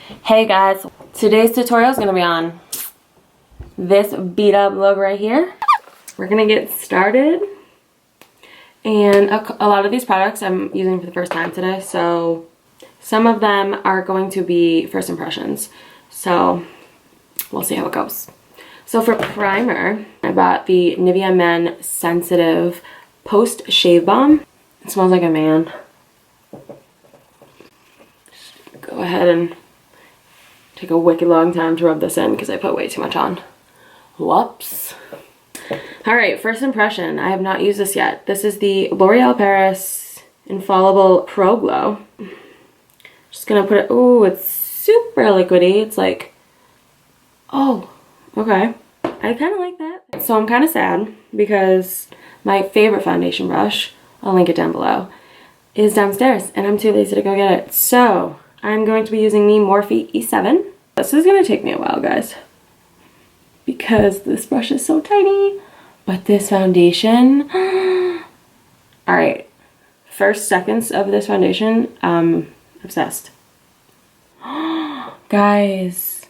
Hey guys, today's tutorial is going to be on this beat up look right here. We're going to get started, and a lot of these products I'm using for the first time today, so some of them are going to be first impressions, so we'll see how it goes. So for primer, I bought the Nivea Men Sensitive Post Shave Balm. It smells like a man. Just go ahead and take a wicked long time to rub this in because I put way too much on. Whoops. Alright, first impression. I have not used this yet. This is the L'Oreal Paris Infallible Pro Glow. Just gonna put it, ooh, it's super liquidy. It's like, oh, okay. I kind of like that. So I'm kind of sad because my favorite foundation brush, I'll link it down below, is downstairs and I'm too lazy to go get it. So I'm going to be using the Morphe E7. This is going to take me a while, guys, because this brush is so tiny. But this foundation, alright, first seconds of this foundation, obsessed. Guys,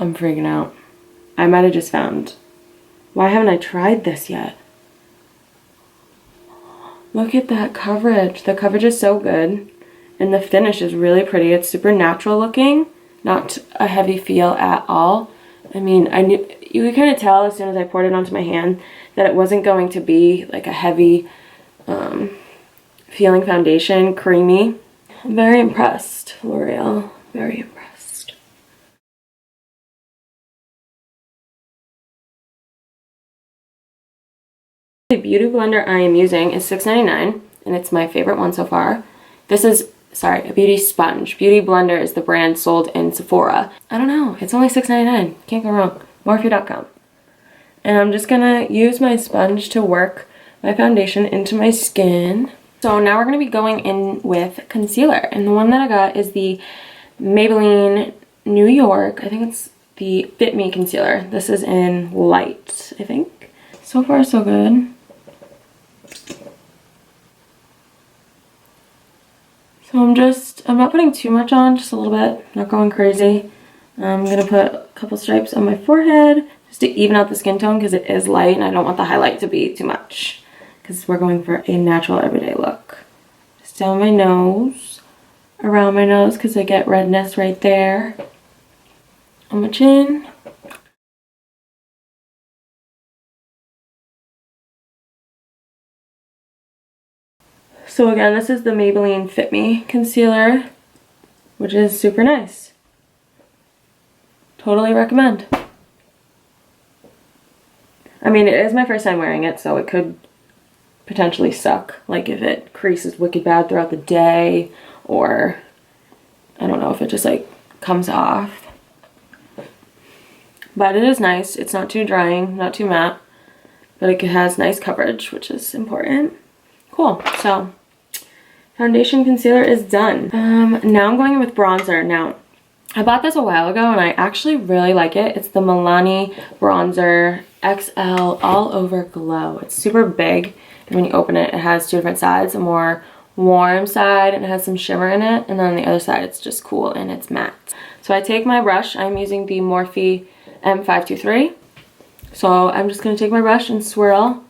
I'm freaking out. I might have just found, why haven't I tried this yet? Look at that coverage. The coverage is so good. And the finish is really pretty. It's super natural looking, not a heavy feel at all. I mean, I knew, you could kind of tell as soon as I poured it onto my hand that it wasn't going to be like a heavy feeling foundation, creamy. I'm very impressed, L'Oreal. Very impressed. The beauty blender I am using is $6.99 and it's my favorite one so far. This is, sorry, a beauty sponge. Beauty blender is the brand sold in Sephora. I don't know, it's only $6.99. Can't go wrong. Morphe.com. And I'm just gonna use my sponge to work my foundation into my skin. So now we're gonna be going in with concealer. And the one that I got is the Maybelline New York. I think it's the Fit Me concealer. This is in light, I think. So far, so good. So I'm not putting too much on, just a little bit, not going crazy. I'm going to put a couple stripes on my forehead just to even out the skin tone because it is light and I don't want the highlight to be too much because we're going for a natural everyday look. Just down my nose, around my nose because I get redness right there, on my chin. So again, this is the Maybelline Fit Me concealer, which is super nice. Totally recommend. I mean, it is my first time wearing it, so it could potentially suck. Like if it creases wicked bad throughout the day, or I don't know if it just like comes off. But it is nice. It's not too drying, not too matte, but it has nice coverage, which is important. Cool. So foundation concealer is done. Now I'm going in with bronzer. Now, I bought this a while ago and I actually really like it. It's the Milani Bronzer XL All Over Glow. It's super big, and when you open it, it has two different sides. A more warm side and it has some shimmer in it, and then on the other side it's just cool and it's matte. So I take my brush. I'm using the Morphe M523. So I'm just going to take my brush and swirl,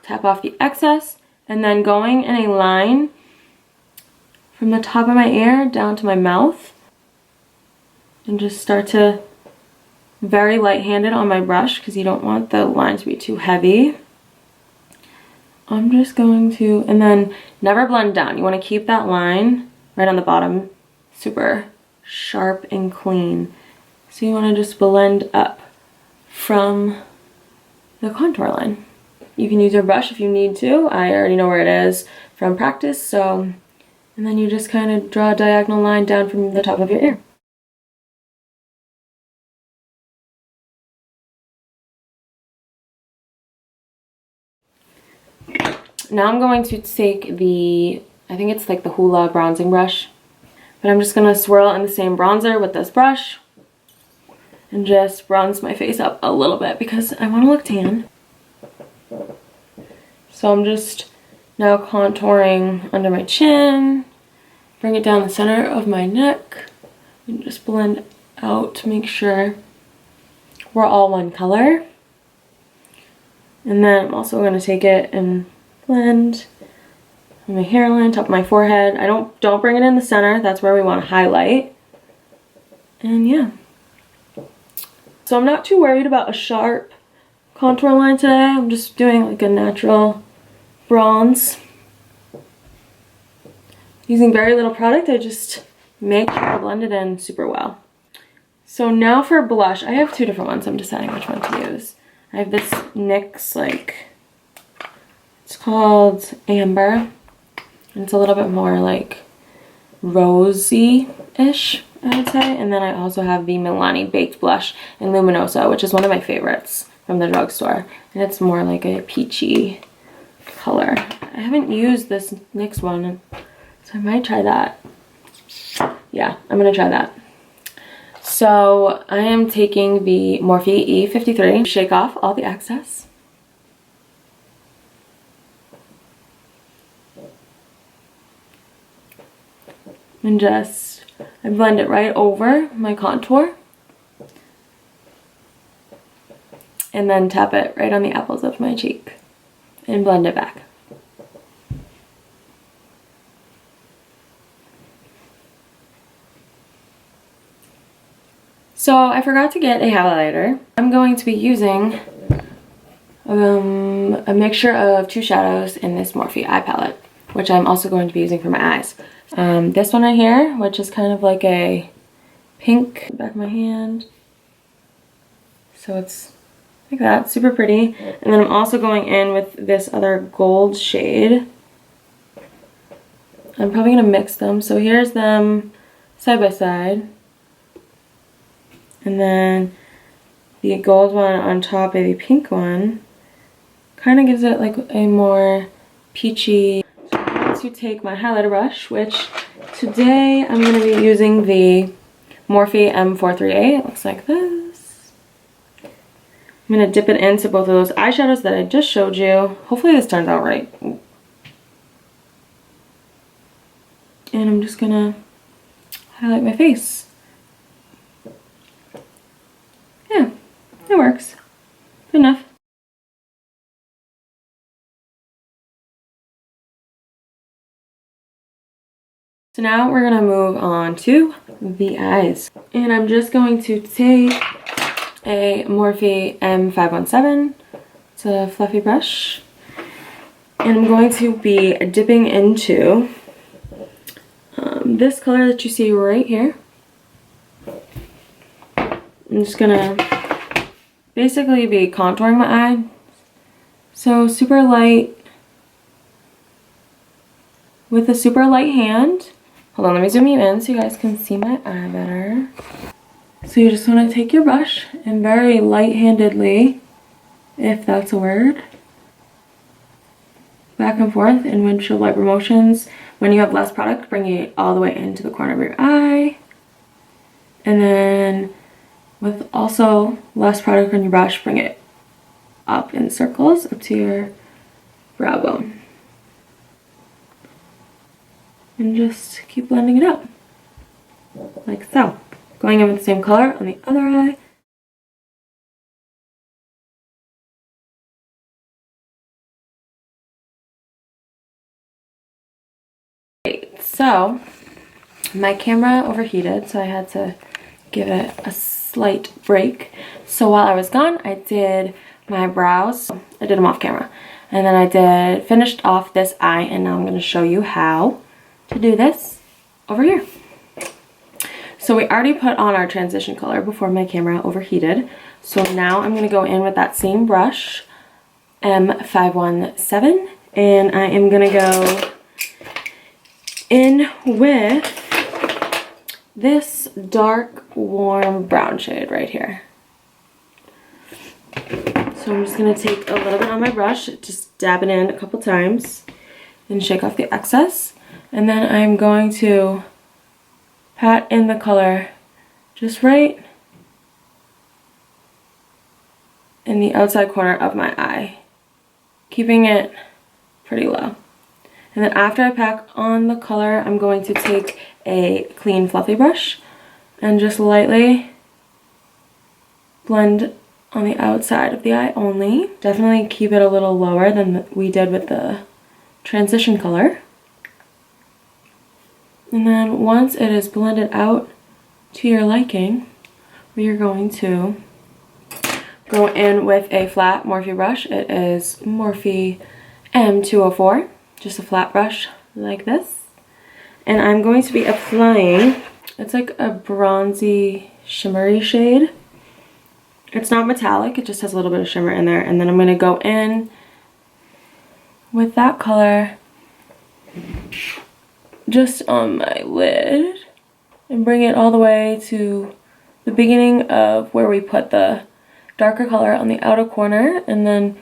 tap off the excess, and then going in a line from the top of my ear down to my mouth, and just start to very light-handed on my brush because you don't want the line to be too heavy. I'm just going to, and then never blend down. You want to keep that line right on the bottom super sharp and clean. So you want to just blend up from the contour line. You can use your brush if you need to. I already know where it is from practice, so, and then you just kind of draw a diagonal line down from the top of your ear. Now I'm going to take the, I think it's like the Hoola bronzing brush, but I'm just going to swirl in the same bronzer with this brush and just bronze my face up a little bit because I want to look tan. So I'm just now contouring under my chin, bring it down the center of my neck, And just blend out to make sure we're all one color. And then I'm also going to take it and blend on my hairline, top of my forehead. Don't bring it in the center. That's where we want to highlight. And yeah. So I'm not too worried about a sharp contour line today. I'm just doing like a natural bronze. Using very little product, I just make sure I blend it in super well. So now for blush, I have two different ones. I'm deciding which one to use. I have this NYX, it's called Amber. And it's a little bit more like rosy-ish, I would say. And then I also have the Milani Baked Blush in Luminosa, which is one of my favorites from the drugstore. And it's more like a peachy color. I haven't used this NYX one, so I might try that. Yeah, I'm gonna try that. So I am taking the Morphe E53, shake off all the excess. And I blend it right over my contour. And then tap it right on the apples of my cheek and blend it back. So I forgot to get a highlighter. I'm going to be using a mixture of two shadows in this Morphe eye palette, which I'm also going to be using for my eyes. This one right here, which is kind of like a pink, back of my hand. So it's like that, super pretty. And then I'm also going in with this other gold shade. I'm probably gonna mix them. So here's them side by side. And then the gold one on top of the pink one kind of gives it like a more peachy. So I'm going to take my highlighter brush, which today I'm going to be using the Morphe M438. It looks like this. I'm going to dip it into both of those eyeshadows that I just showed you. Hopefully this turns out right. And I'm just going to highlight my face. Yeah, it works. Good enough. So now we're gonna move on to the eyes. And I'm just going to take a Morphe M517. It's a fluffy brush. And I'm going to be dipping into this color that you see right here. I'm just gonna basically be contouring my eye. So super light, with a super light hand. Hold on, let me zoom you in so you guys can see my eye better. So you just want to take your brush and very light-handedly, if that's a word, back and forth in windshield wiper motions. When you have less product, bring it all the way into the corner of your eye. And then with also less product on your brush, bring it up in circles up to your brow bone. And just keep blending it out, like so. Going in with the same color on the other eye. So my camera overheated, so I had to give it a slight break. So while I was gone, I did my brows. I did them off camera. And then I finished off this eye, and now I'm going to show you how to do this over here. So we already put on our transition color before my camera overheated. So now I'm going to go in with that same brush, M517, and I am going to go in with this dark warm brown shade right here. So I'm just going to take a little bit on my brush, just dab it in a couple times and shake off the excess. And then I'm going to pat in the color just right in the outside corner of my eye, keeping it pretty low. And then after I pack on the color, I'm going to take a clean fluffy brush and just lightly blend on the outside of the eye only. Definitely keep it a little lower than we did with the transition color. And then once it is blended out to your liking, we are going to go in with a flat Morphe brush. It is Morphe M204, just a flat brush like this. And I'm going to be applying, it's like a bronzy shimmery shade. It's not metallic, it just has a little bit of shimmer in there. And then I'm going to go in with that color just on my lid and bring it all the way to the beginning of where we put the darker color on the outer corner, and then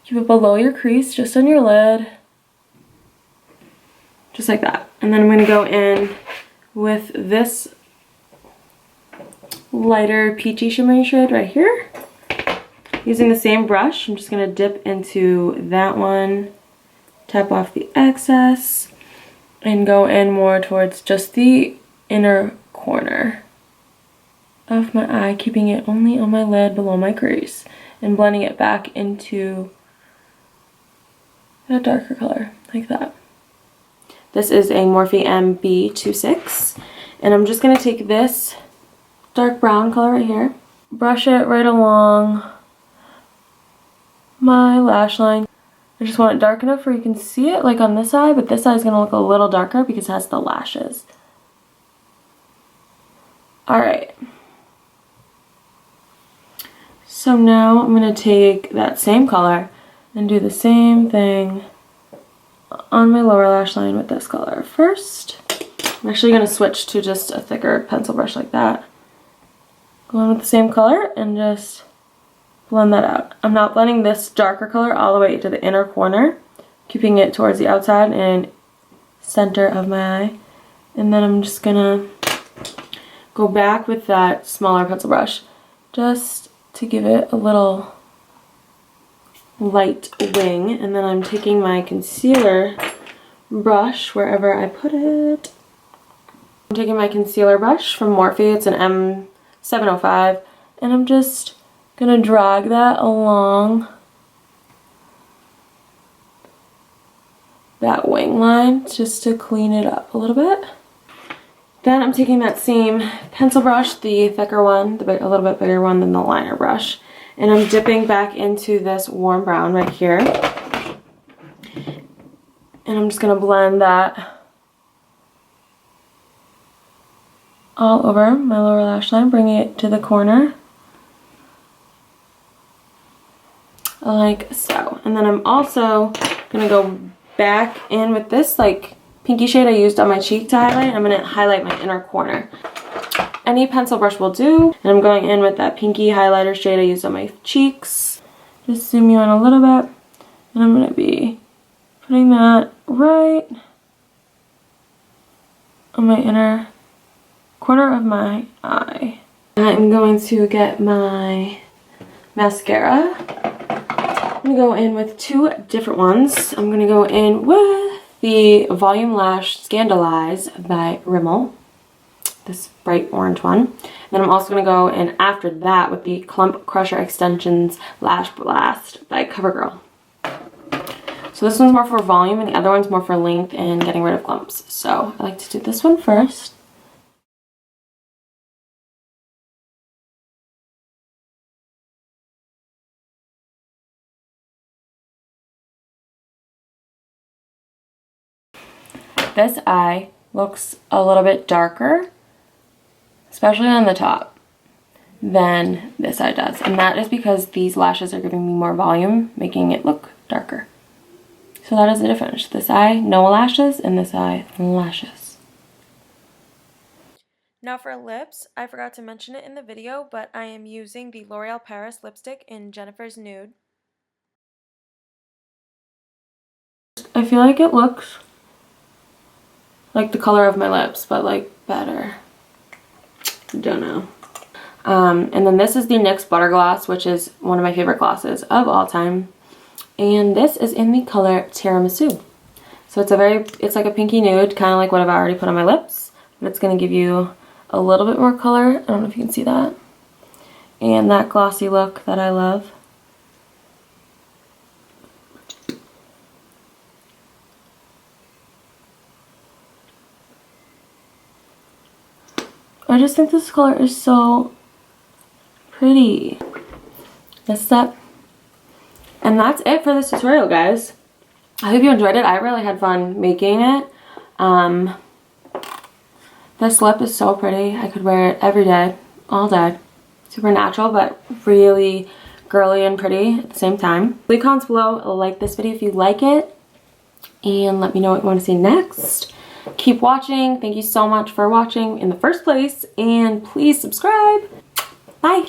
keep it below your crease, just on your lid, just like that. And then I'm going to go in with this lighter peachy shimmery shade right here. Using the same brush, I'm just going to dip into that one, tap off the excess, and go in more towards just the inner corner of my eye, keeping it only on my lid below my crease, and blending it back into a darker color, like that. This is a Morphe MB26, and I'm just going to take this dark brown color right here, brush it right along my lash line. I just want it dark enough where you can see it like on this eye, but this eye is going to look a little darker because it has the lashes. Alright. So now I'm going to take that same color and do the same thing on my lower lash line with this color first. I'm actually going to switch to just a thicker pencil brush like that. Go in with the same color and just blend that out. I'm not blending this darker color all the way to the inner corner, keeping it towards the outside and center of my eye. And then I'm just gonna go back with that smaller pencil brush just to give it a little light wing. And then I'm taking my concealer brush wherever I put it. I'm taking my concealer brush from Morphe. It's an M705, and I'm just gonna drag that along that wing line just to clean it up a little bit. Then I'm taking that same pencil brush, the thicker one, a little bit bigger one than the liner brush, and I'm dipping back into this warm brown right here. And I'm just gonna blend that all over my lower lash line, bringing it to the corner. Like so. And then I'm also gonna go back in with this like pinky shade I used on my cheek to highlight. I'm gonna highlight my inner corner. Any pencil brush will do. And I'm going in with that pinky highlighter shade I used on my cheeks. Just zoom you in a little bit. And I'm gonna be putting that right on my inner corner of my eye. I'm going to get my mascara. I'm going to go in with two different ones. I'm going to go in with the Volume Lash Scandaleyes by Rimmel, this bright orange one. And then I'm also going to go in after that with the Clump Crusher Extensions Lashblast by CoverGirl. So this one's more for volume and the other one's more for length and getting rid of clumps. So I like to do this one first. This eye looks a little bit darker, especially on the top, than this eye does. And that is because these lashes are giving me more volume, making it look darker. So that is the difference. This eye, no lashes, and this eye, lashes. Now for lips, I forgot to mention it in the video, but I am using the L'Oreal Paris lipstick in Jennifer's Nude. I feel like it looks like the color of my lips, but like better. Don't know. And then this is the NYX Butter Gloss, which is one of my favorite glosses of all time. And this is in the color Tiramisu. So it's like a pinky nude, kind of like what I've already put on my lips, but it's going to give you a little bit more color. I don't know if you can see that. And that glossy look that I love. I just think this color is so pretty. This up. And that's it for this tutorial, guys. I hope you enjoyed it. I really had fun making it. This lip is so pretty. I could wear it every day, all day. Super natural, but really girly and pretty at the same time. Leave comments below, like this video if you like it, and let me know what you want to see next. Keep watching. Thank you so much for watching in the first place, and please subscribe. Bye.